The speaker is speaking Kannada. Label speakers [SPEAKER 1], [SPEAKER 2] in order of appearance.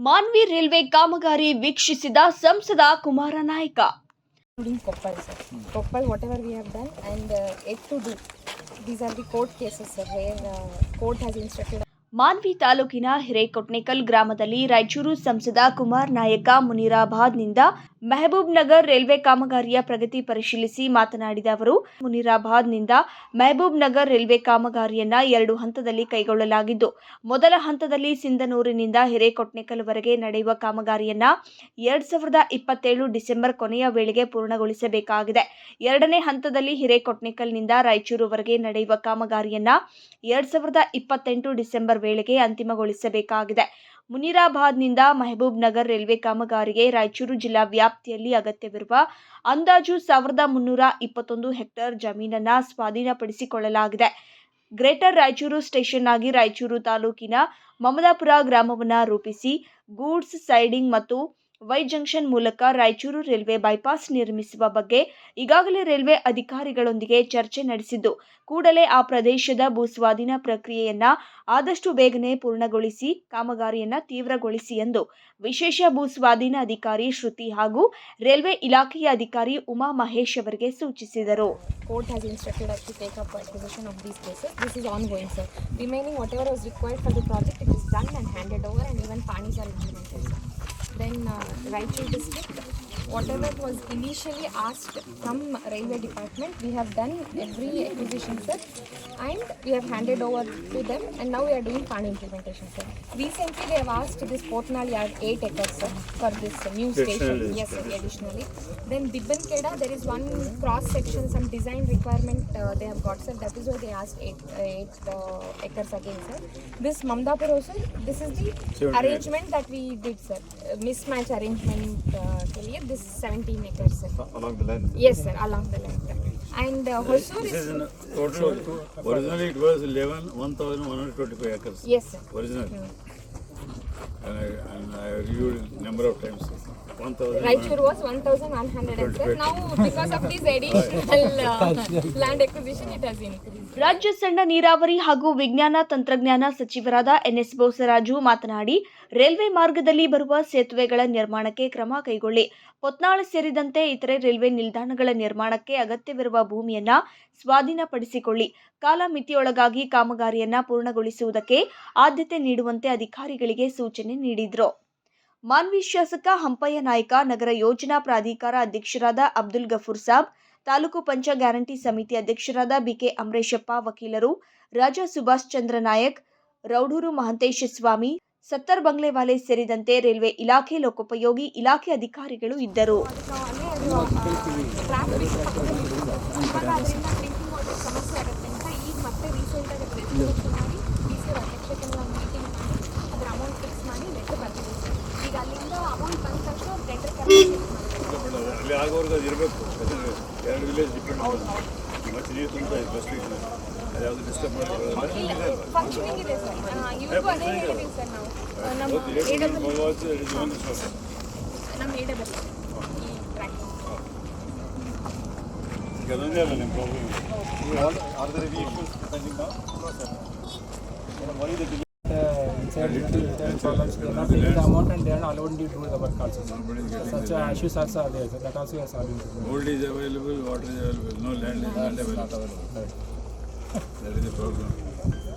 [SPEAKER 1] ಮಾನ್ವಿ ರೈಲ್ವೆ ಕಾಮಗಾರಿ ವೀಕ್ಷಿಸಿದ ಸಂಸದ ಕುಮಾರ ನಾಯಕ.
[SPEAKER 2] Koppal, sir. Koppal, whatever we have done and yet to do. These are the court cases, sir, where court has instructed.
[SPEAKER 1] Manvi ತಾಲೂಕಿನ ಹಿರೇಕೊಟ್ನೇಕಲ್ ಗ್ರಾಮದಲ್ಲಿ ರಾಯಚೂರು ಸಂಸದ ಕುಮಾರ್ ನಾಯಕ ಮುನಿರಾಬಾದ್ನಿಂದ ಮೆಹಬೂಬ್ ನಗರ್ ರೈಲ್ವೆ ಕಾಮಗಾರಿಯ ಪ್ರಗತಿ ಪರಿಶೀಲಿಸಿ ಮಾತನಾಡಿದ ಅವರು, ಮುನಿರಾಬಾದ್ನಿಂದ ಮೆಹಬೂಬ್ ನಗರ್ ರೈಲ್ವೆ ಕಾಮಗಾರಿಯನ್ನ 2 ಹಂತದಲ್ಲಿ ಕೈಗೊಳ್ಳಲಾಗಿದ್ದು, ಮೊದಲ ಹಂತದಲ್ಲಿ ಸಿಂಧನೂರಿನಿಂದ ಹಿರೇಕೊಟ್ನೇಕಲ್ವರೆಗೆ ನಡೆಯುವ ಕಾಮಗಾರಿಯನ್ನ 2027 ಡಿಸೆಂಬರ್ ಕೊನೆಯ ವೇಳೆಗೆ ಪೂರ್ಣಗೊಳಿಸಬೇಕಾಗಿದೆ. ಎರಡನೇ ಹಂತದಲ್ಲಿ ಹಿರೇಕೊಟ್ನೇಕಲ್ನಿಂದ ರಾಯಚೂರುವರೆಗೆ ನಡೆಯುವ ಕಾಮಗಾರಿಯನ್ನ 2028 ಡಿಸೆಂಬರ್ ವೇಳೆಗೆ ಅಂತಿಮಗೊಳಿಸಬೇಕಾಗಿದೆ. ಮುನಿರಾಬಾದ್ನಿಂದ ಮೆಹಬೂಬ್ ನಗರ್ ರೈಲ್ವೆ ಕಾಮಗಾರಿಗೆ ರಾಯಚೂರು ಜಿಲ್ಲಾ ವ್ಯಾಪ್ತಿಯಲ್ಲಿ ಅಗತ್ಯವಿರುವ ಅಂದಾಜು 1321 ಹೆಕ್ಟೇರ್ ಜಮೀನನ್ನ ಸ್ವಾಧೀನಪಡಿಸಿಕೊಳ್ಳಲಾಗಿದೆ. ಗ್ರೇಟರ್ ರಾಯಚೂರು ಸ್ಟೇಷನ್ ಆಗಿ ರಾಯಚೂರು ತಾಲೂಕಿನ ಮಮದಾಪುರ ಗ್ರಾಮವನ್ನು ರೂಪಿಸಿ ಗೂಡ್ಸ್ ಸೈಡಿಂಗ್ ಮತ್ತು ವೈ ಜಂಕ್ಷನ್ ಮೂಲಕ ರಾಯಚೂರು ರೈಲ್ವೆ ಬೈಪಾಸ್ ನಿರ್ಮಿಸುವ ಬಗ್ಗೆ ಈಗಾಗಲೇ ರೈಲ್ವೆ ಅಧಿಕಾರಿಗಳೊಂದಿಗೆ ಚರ್ಚೆ ನಡೆಸಿದ್ದು, ಕೂಡಲೇ ಆ ಪ್ರದೇಶದ ಭೂಸ್ವಾಧೀನ ಪ್ರಕ್ರಿಯೆಯನ್ನ ಆದಷ್ಟು ಬೇಗನೆ ಪೂರ್ಣಗೊಳಿಸಿ ಕಾಮಗಾರಿಯನ್ನ ತೀವ್ರಗೊಳಿಸಿ ಎಂದು ವಿಶೇಷ ಭೂಸ್ವಾಧೀನ ಅಧಿಕಾರಿ ಶ್ರುತಿ ಹಾಗೂ ರೈಲ್ವೆ ಇಲಾಖೆಯ ಅಧಿಕಾರಿ ಉಮಾ ಮಹೇಶ್ ಅವರಿಗೆ ಸೂಚಿಸಿದರು.
[SPEAKER 2] Court has instructed us to take up acquisition of these cases. This is ongoing, sir. Remaining whatever was required for the project, it is done and handed over, and even panis are implemented. Then Raichur district, whatever was initially asked from railway department, we have done every acquisition, sir, and we have handed over to them, and now we are doing pani implementation, sir. Recently they have asked this Portnal yard 8 acres, sir, for this new station. Yes, sir, additionally. Then Bibbankeda, there is one cross section, some design requirement they have got, sir. That is why they asked 8 acres again, sir. This Mamdapur also, this is the arrangement that we did, sir. Mismatch arrangement के लिए this 17 acres, sir.
[SPEAKER 3] Along the line?
[SPEAKER 2] Yes, sir, along the line. And Hosur
[SPEAKER 3] This is total, originally it was 1,125 acres.
[SPEAKER 2] Yes, sir.
[SPEAKER 3] Originally. And I reviewed number of times.
[SPEAKER 2] Raichur was 1,100 acres. Now because of this additional land acquisition, it has increased.
[SPEAKER 1] ರಾಜ್ಯ ಸಣ್ಣ ನೀರಾವರಿ ಹಾಗೂ ವಿಜ್ಞಾನ ತಂತ್ರಜ್ಞಾನ ಸಚಿವರಾದ ಎನ್ಎಸ್ ಬೋಸರಾಜು ಮಾತನಾಡಿ, ರೈಲ್ವೆ ಮಾರ್ಗದಲ್ಲಿ ಬರುವ ಸೇತುವೆಗಳ ನಿರ್ಮಾಣಕ್ಕೆ ಕ್ರಮ ಕೈಗೊಳ್ಳಿ. ಪೊತ್ನಾಳ ಸೇರಿದಂತೆ ಇತರೆ ರೈಲ್ವೆ ನಿಲ್ದಾಣಗಳ ನಿರ್ಮಾಣಕ್ಕೆ ಅಗತ್ಯವಿರುವ ಭೂಮಿಯನ್ನ ಸ್ವಾಧೀನಪಡಿಸಿಕೊಳ್ಳಿ. ಕಾಲಮಿತಿಯೊಳಗಾಗಿ ಕಾಮಗಾರಿಯನ್ನ ಪೂರ್ಣಗೊಳಿಸುವುದಕ್ಕೆ ಆದ್ಯತೆ ನೀಡುವಂತೆ ಅಧಿಕಾರಿಗಳಿಗೆ ಸೂಚನೆ ನೀಡಿದರು. ಮಾನ್ವಿ ಶಾಸಕ ಹಂಪಯ್ಯ ನಾಯ್ಕ, ನಗರ ಯೋಜನಾ ಪ್ರಾಧಿಕಾರ ಅಧ್ಯಕ್ಷರಾದ ಅಬ್ದುಲ್ ಗಫೂರ್ ಸಾಬ್, ತಾಲೂಕು ಪಂಚ ಗ್ಯಾರಂಟಿ ಸಮಿತಿ ಅಧ್ಯಕ್ಷರಾದ ಬಿಕೆ ಅಮರೇಶಪ್ಪ, ವಕೀಲರು ರಾಜಾ ಸುಭಾಷ್ ಚಂದ್ರ ನಾಯಕ್, ರೌಡೂರು ಮಹಂತೇಶ ಸ್ವಾಮಿ, ಸತ್ತರ್ ಬಂಗ್ಲೆವಾಲೆ ಸೇರಿದಂತೆ ರೈಲ್ವೆ ಇಲಾಖೆ, ಲೋಕೋಪಯೋಗಿ ಇಲಾಖೆ ಅಧಿಕಾರಿಗಳು ಇದ್ದರು.
[SPEAKER 3] ಅಲ್ಲಿ ಆಗೋರ್ಗೆ ಅದು ಇರಬೇಕು. ಎರಡು ವಿಲೇಜ್ ಡಿಪೆಂಡ್ ಮತ್ತೆ ನೀರು ತುಂಬ ಬಸ್ ಅದು ಯಾವುದು ಡಿಸ್ಟರ್ಬ್ ಮಾಡೋದು ಅದೊಂದೇ ಅಲ್ಲ ನಿಮ್ಮ problem.
[SPEAKER 4] Inside problems, they are not taking the amount and they are not allowed to do the work also. Such issues also are there, so that also is solving.
[SPEAKER 3] Gold is available, water is available, no land is not available. That is the problem.